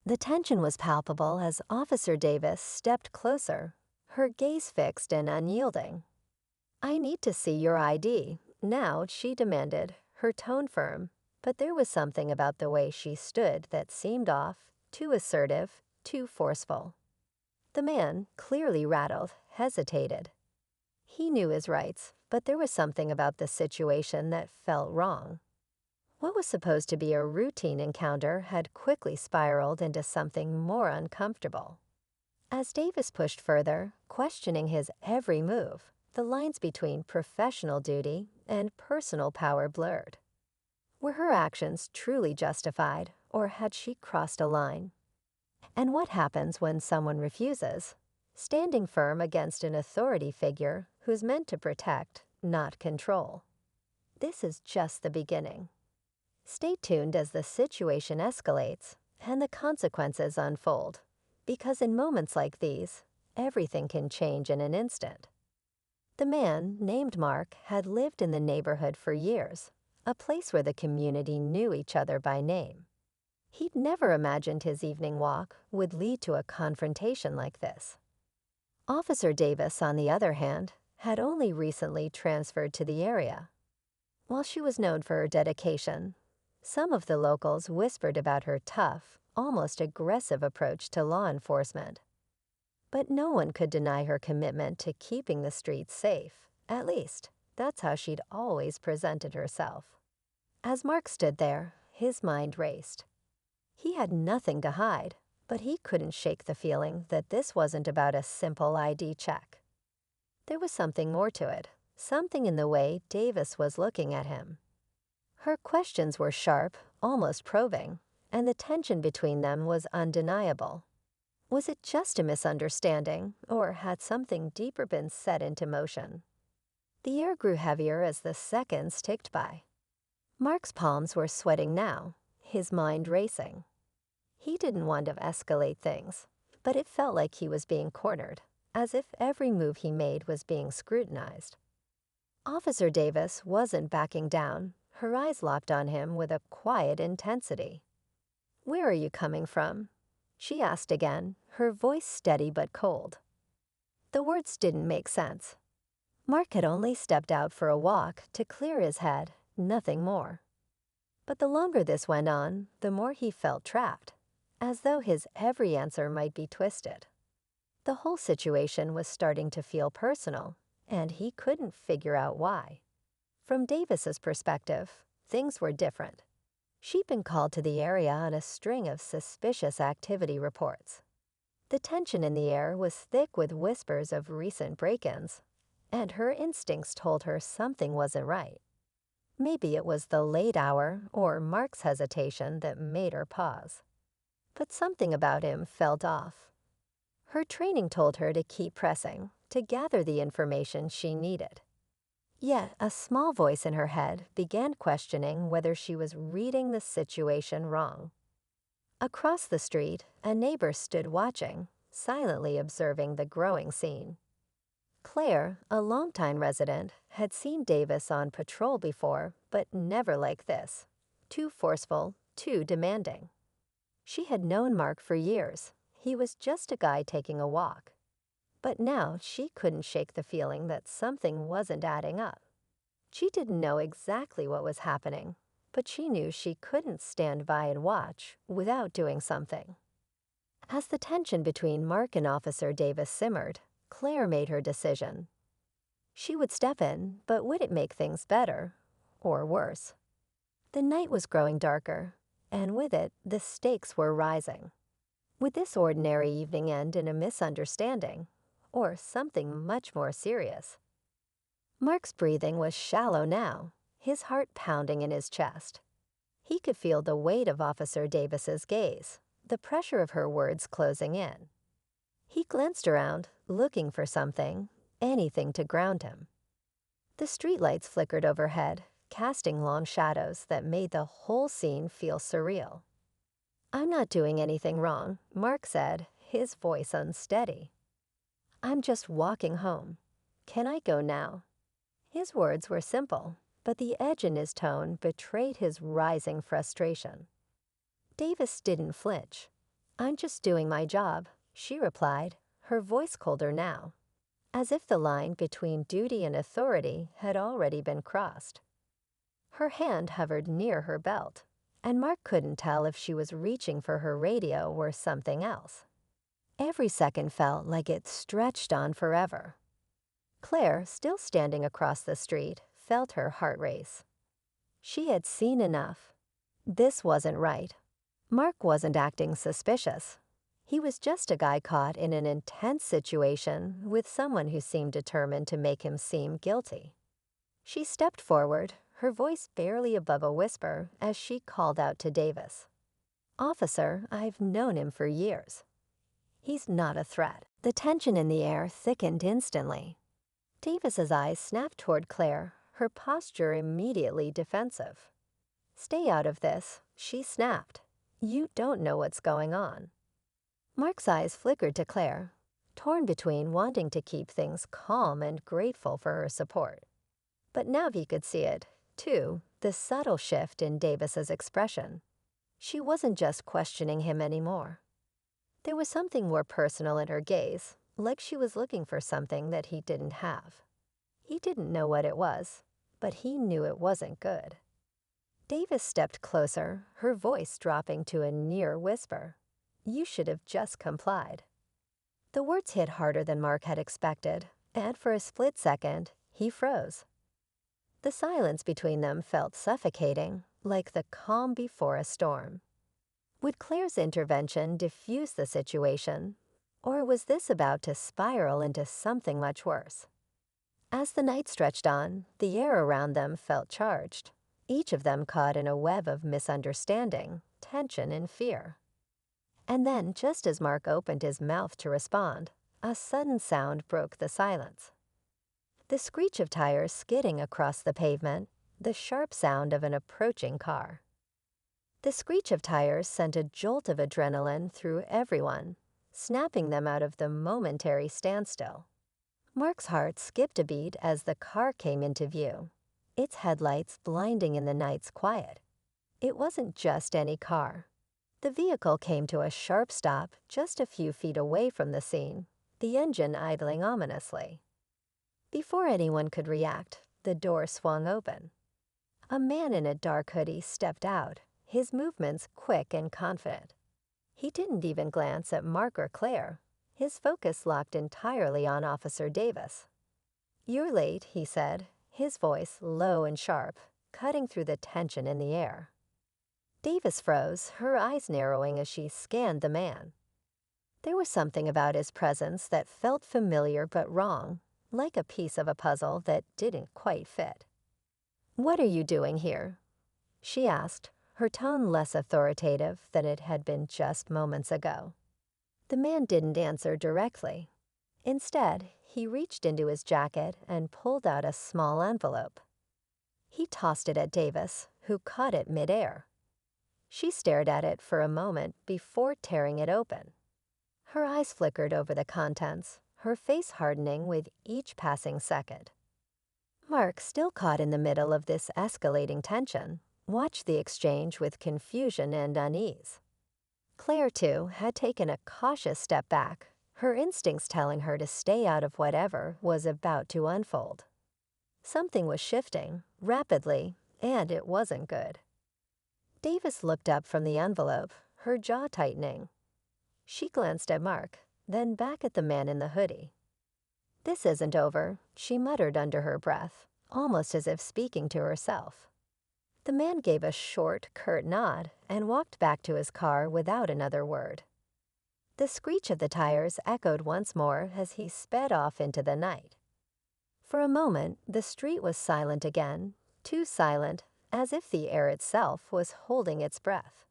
The tension was palpable as Officer Davis stepped closer, her gaze fixed and unyielding. "I need to see your ID, now," she demanded, her tone firm, but there was something about the way she stood that seemed off, too assertive, too forceful. The man, clearly rattled, hesitated. He knew his rights, but there was something about the situation that felt wrong. What was supposed to be a routine encounter had quickly spiraled into something more uncomfortable. As Davis pushed further, questioning his every move, the lines between professional duty and personal power blurred. Were her actions truly justified, or had she crossed a line? And what happens when someone refuses, standing firm against an authority figure who's meant to protect, not control? This is just the beginning. Stay tuned as the situation escalates and the consequences unfold, because in moments like these, everything can change in an instant. The man, named Mark, had lived in the neighborhood for years, a place where the community knew each other by name. He'd never imagined his evening walk would lead to a confrontation like this. Officer Davis, on the other hand, had only recently transferred to the area. While she was known for her dedication, some of the locals whispered about her tough, almost aggressive approach to law enforcement. But no one could deny her commitment to keeping the streets safe. At least, that's how she'd always presented herself. As Mark stood there, his mind raced. He had nothing to hide, but he couldn't shake the feeling that this wasn't about a simple ID check. There was something more to it, something in the way Davis was looking at him. Her questions were sharp, almost probing, and the tension between them was undeniable. Was it just a misunderstanding, or had something deeper been set into motion? The air grew heavier as the seconds ticked by. Mark's palms were sweating now, his mind racing. He didn't want to escalate things, but it felt like he was being cornered, as if every move he made was being scrutinized. Officer Davis wasn't backing down, her eyes locked on him with a quiet intensity. "Where are you coming from?" she asked again, her voice steady but cold. The words didn't make sense. Mark had only stepped out for a walk to clear his head, nothing more. But the longer this went on, the more he felt trapped, as though his every answer might be twisted. The whole situation was starting to feel personal, and he couldn't figure out why. From Davis's perspective, things were different. She'd been called to the area on a string of suspicious activity reports. The tension in the air was thick with whispers of recent break-ins, and her instincts told her something wasn't right. Maybe it was the late hour or Mark's hesitation that made her pause. But something about him felt off. Her training told her to keep pressing, to gather the information she needed. Yet a small voice in her head began questioning whether she was reading the situation wrong. Across the street, a neighbor stood watching, silently observing the growing scene. Claire, a longtime resident, had seen Davis on patrol before, but never like this. Too forceful, too demanding. She had known Mark for years. He was just a guy taking a walk. But now she couldn't shake the feeling that something wasn't adding up. She didn't know exactly what was happening, but she knew she couldn't stand by and watch without doing something. As the tension between Mark and Officer Davis simmered, Claire made her decision. She would step in, but would it make things better or worse? The night was growing darker, and with it, the stakes were rising. Would this ordinary evening end in a misunderstanding, or something much more serious? Mark's breathing was shallow now, his heart pounding in his chest. He could feel the weight of Officer Davis's gaze, the pressure of her words closing in. He glanced around, looking for something, anything to ground him. The streetlights flickered overhead, casting long shadows that made the whole scene feel surreal. "I'm not doing anything wrong," Mark said, his voice unsteady. "I'm just walking home. Can I go now?" His words were simple, but the edge in his tone betrayed his rising frustration. Davis didn't flinch. "I'm just doing my job," she replied, her voice colder now, as if the line between duty and authority had already been crossed. Her hand hovered near her belt, and Mark couldn't tell if she was reaching for her radio or something else. Every second felt like it stretched on forever. Claire, still standing across the street, felt her heart race. She had seen enough. This wasn't right. Mark wasn't acting suspicious. He was just a guy caught in an intense situation with someone who seemed determined to make him seem guilty. She stepped forward, her voice barely above a whisper, as she called out to Davis. "Officer, I've known him for years. He's not a threat." The tension in the air thickened instantly. Davis's eyes snapped toward Claire, her posture immediately defensive. "Stay out of this," she snapped. "You don't know what's going on." Mark's eyes flickered to Claire, torn between wanting to keep things calm and grateful for her support. But now he could see it, too, the subtle shift in Davis's expression. She wasn't just questioning him anymore. There was something more personal in her gaze, like she was looking for something that he didn't have. He didn't know what it was, but he knew it wasn't good. Davis stepped closer, her voice dropping to a near whisper. "You should have just complied." The words hit harder than Mark had expected, and for a split second, he froze. The silence between them felt suffocating, like the calm before a storm. Would Claire's intervention diffuse the situation, or was this about to spiral into something much worse? As the night stretched on, the air around them felt charged, each of them caught in a web of misunderstanding, tension, and fear. And then, just as Mark opened his mouth to respond, a sudden sound broke the silence. The screech of tires skidding across the pavement, the sharp sound of an approaching car. The screech of tires sent a jolt of adrenaline through everyone, snapping them out of the momentary standstill. Mark's heart skipped a beat as the car came into view, its headlights blinding in the night's quiet. It wasn't just any car. The vehicle came to a sharp stop just a few feet away from the scene, the engine idling ominously. Before anyone could react, the door swung open. A man in a dark hoodie stepped out, his movements quick and confident. He didn't even glance at Mark or Claire, his focus locked entirely on Officer Davis. "You're late," he said, his voice low and sharp, cutting through the tension in the air. Davis froze, her eyes narrowing as she scanned the man. There was something about his presence that felt familiar but wrong, like a piece of a puzzle that didn't quite fit. "What are you doing here?" she asked, her tone less authoritative than it had been just moments ago. The man didn't answer directly. Instead, he reached into his jacket and pulled out a small envelope. He tossed it at Davis, who caught it midair. She stared at it for a moment before tearing it open. Her eyes flickered over the contents, her face hardening with each passing second. Mark, still caught in the middle of this escalating tension, watched the exchange with confusion and unease. Claire, too, had taken a cautious step back, her instincts telling her to stay out of whatever was about to unfold. Something was shifting, rapidly, and it wasn't good. Davis looked up from the envelope, her jaw tightening. She glanced at Mark, then back at the man in the hoodie. "This isn't over," she muttered under her breath, almost as if speaking to herself. The man gave a short, curt nod and walked back to his car without another word. The screech of the tires echoed once more as he sped off into the night. For a moment, the street was silent again, too silent, as if the air itself was holding its breath.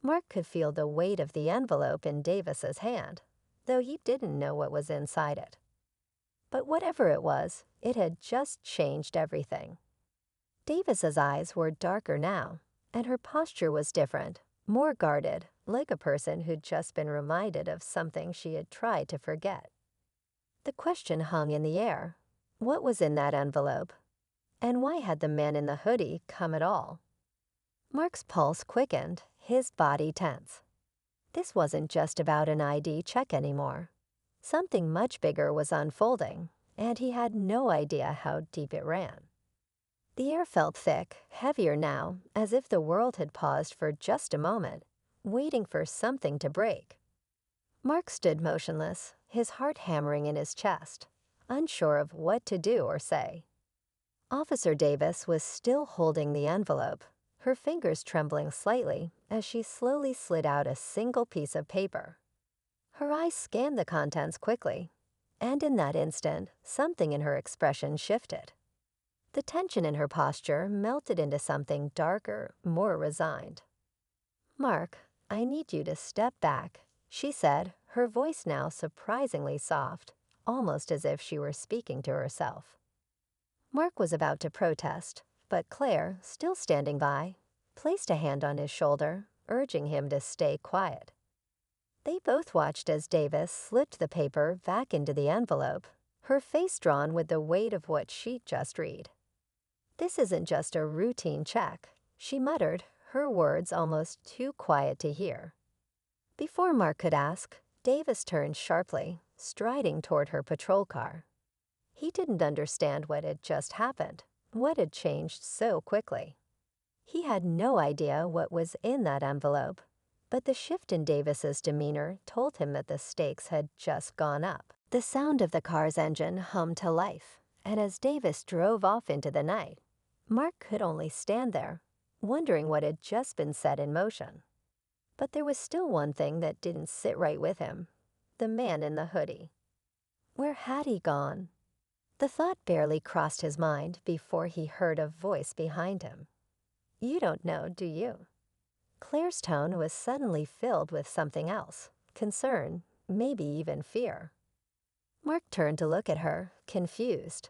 Mark could feel the weight of the envelope in Davis's hand, though he didn't know what was inside it. But whatever it was, it had just changed everything. Davis's eyes were darker now, and her posture was different, more guarded, like a person who'd just been reminded of something she had tried to forget. The question hung in the air. What was in that envelope? And why had the man in the hoodie come at all? Mark's pulse quickened, his body tense. This wasn't just about an ID check anymore. Something much bigger was unfolding, and he had no idea how deep it ran. The air felt thick, heavier now, as if the world had paused for just a moment, waiting for something to break. Mark stood motionless, his heart hammering in his chest, unsure of what to do or say. Officer Davis was still holding the envelope, her fingers trembling slightly as she slowly slid out a single piece of paper. Her eyes scanned the contents quickly, and in that instant, something in her expression shifted. The tension in her posture melted into something darker, more resigned. "Mark, I need you to step back," she said, her voice now surprisingly soft, almost as if she were speaking to herself. Mark was about to protest, but Claire, still standing by, placed a hand on his shoulder, urging him to stay quiet. They both watched as Davis slipped the paper back into the envelope, her face drawn with the weight of what she'd just read. "This isn't just a routine check," she muttered, her words almost too quiet to hear. Before Mark could ask, Davis turned sharply, striding toward her patrol car. He didn't understand what had just happened, what had changed so quickly. He had no idea what was in that envelope, but the shift in Davis's demeanor told him that the stakes had just gone up. The sound of the car's engine hummed to life, and as Davis drove off into the night, Mark could only stand there, wondering what had just been set in motion. But there was still one thing that didn't sit right with him: the man in the hoodie. Where had he gone? The thought barely crossed his mind before he heard a voice behind him. "You don't know, do you?" Claire's tone was suddenly filled with something else, concern, maybe even fear. Mark turned to look at her, confused.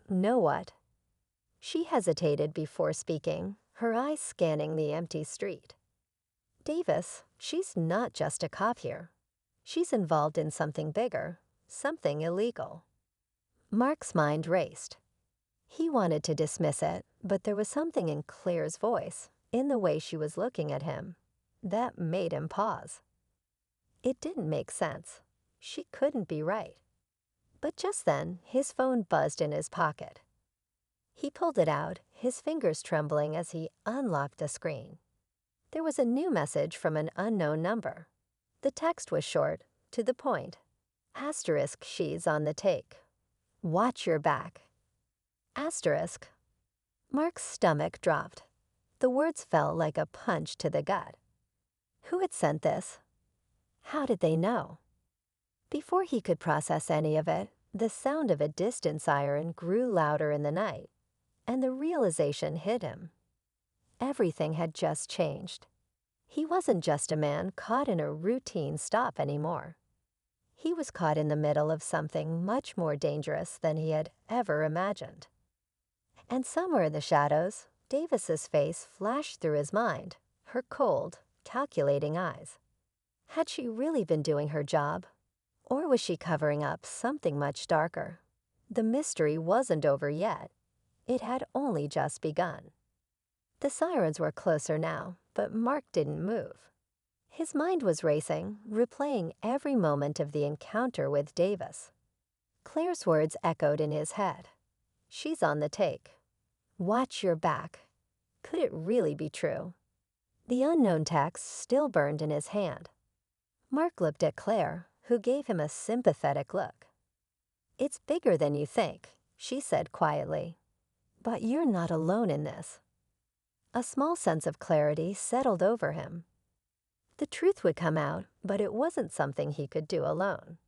"Know what?" She hesitated before speaking, her eyes scanning the empty street. "Davis, she's not just a cop here. She's involved in something bigger, something illegal." Mark's mind raced. He wanted to dismiss it, but there was something in Claire's voice, in the way she was looking at him, that made him pause. It didn't make sense. She couldn't be right. But just then, his phone buzzed in his pocket. He pulled it out, his fingers trembling as he unlocked the screen. There was a new message from an unknown number. The text was short, to the point. Asterisk, she's on the take. Watch your back. Asterisk. Mark's stomach dropped. The words felt like a punch to the gut. Who had sent this? How did they know? Before he could process any of it, the sound of a distant siren grew louder in the night, and the realization hit him. Everything had just changed. He wasn't just a man caught in a routine stop anymore. He was caught in the middle of something much more dangerous than he had ever imagined. And somewhere in the shadows, Davis's face flashed through his mind, her cold, calculating eyes. Had she really been doing her job? Or was she covering up something much darker? The mystery wasn't over yet. It had only just begun. The sirens were closer now, but Mark didn't move. His mind was racing, replaying every moment of the encounter with Davis. Claire's words echoed in his head. She's on the take. Watch your back. Could it really be true? The unknown text still burned in his hand. Mark looked at Claire, who gave him a sympathetic look. "It's bigger than you think," she said quietly. "But you're not alone in this." A small sense of clarity settled over him. The truth would come out, but it wasn't something he could do alone.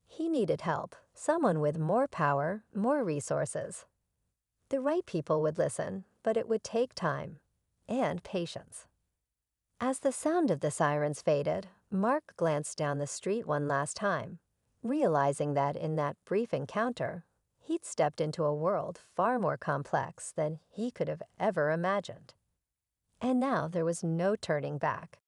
He needed help, someone with more power, more resources. The right people would listen, but it would take time and patience. As the sound of the sirens faded, Mark glanced down the street one last time, realizing that in that brief encounter, he'd stepped into a world far more complex than he could have ever imagined. And now there was no turning back.